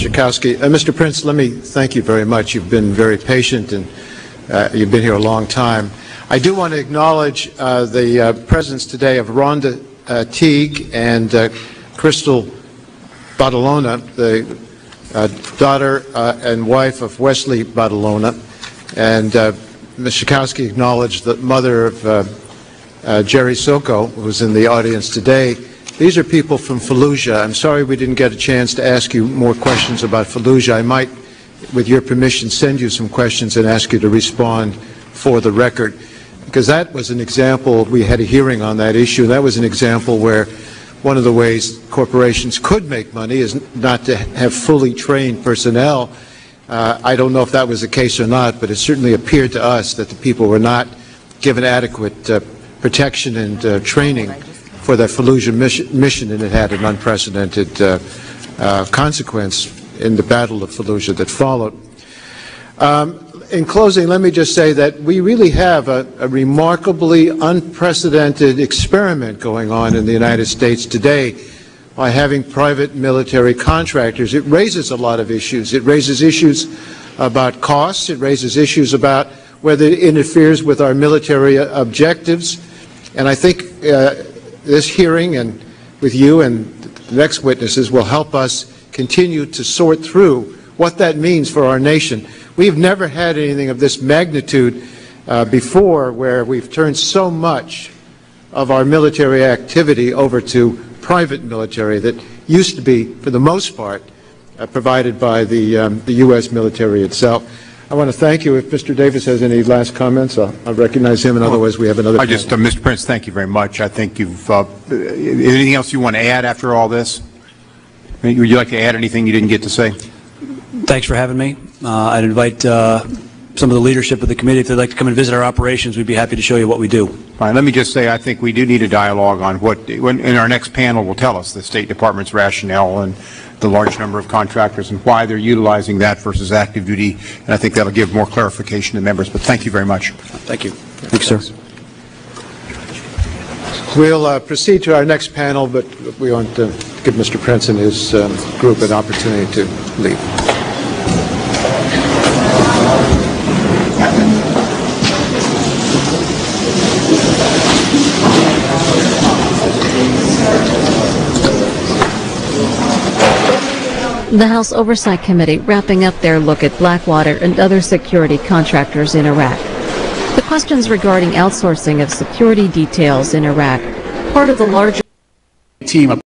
Schakowsky. Mr. Prince, let me thank you very much. You've been very patient, and you've been here a long time. I do want to acknowledge the presence today of Rhonda Teague and Crystal Badalona, the daughter and wife of Wesley Badalona, and Ms. Schakowsky acknowledged the mother of Jerry Soko, who's in the audience today. These are people from Fallujah. I'm sorry we didn't get a chance to ask you more questions about Fallujah. I might, with your permission, send you some questions and ask you to respond for the record, because that was an example. We had a hearing on that issue. That was an example where one of the ways corporations could make money is not to have fully trained personnel. I don't know if that was the case or not, but it certainly appeared to us that the people were not given adequate protection and training for that Fallujah mission, and it had an unprecedented consequence in the Battle of Fallujah that followed. In closing, let me just say that we really have a remarkably unprecedented experiment going on in the United States today by having private military contractors. It raises a lot of issues. It raises issues about costs. It raises issues about whether it interferes with our military objectives. And I think this hearing and with you and the next witnesses will help us continue to sort through what that means for our nation. We've never had anything of this magnitude before, where we've turned so much of our military activity over to private military that used to be, for the most part, provided by the U.S. military itself. I want to thank you. If Mr. Davis has any last comments, I'll recognize him, and otherwise we have another. Mr. Prince, thank you very much. I think you've, anything else you want to add after all this? Would you like to add anything you didn't get to say? Thanks for having me. I'd invite some of the leadership of the committee, if they'd like to come and visit our operations, we'd be happy to show you what we do. Fine. Let me just say, I think we do need a dialogue on what, in our next panel, will tell us the State Department's rationale and the large number of contractors and why they're utilizing that versus active duty, and I think that'll give more clarification to members. But thank you very much. Thank you. Thanks, sir. We'll proceed to our next panel, but we want to give Mr. Prince and his group an opportunity to leave. The House Oversight Committee wrapping up their look at Blackwater and other security contractors in Iraq. The questions regarding outsourcing of security details in Iraq, part of the larger team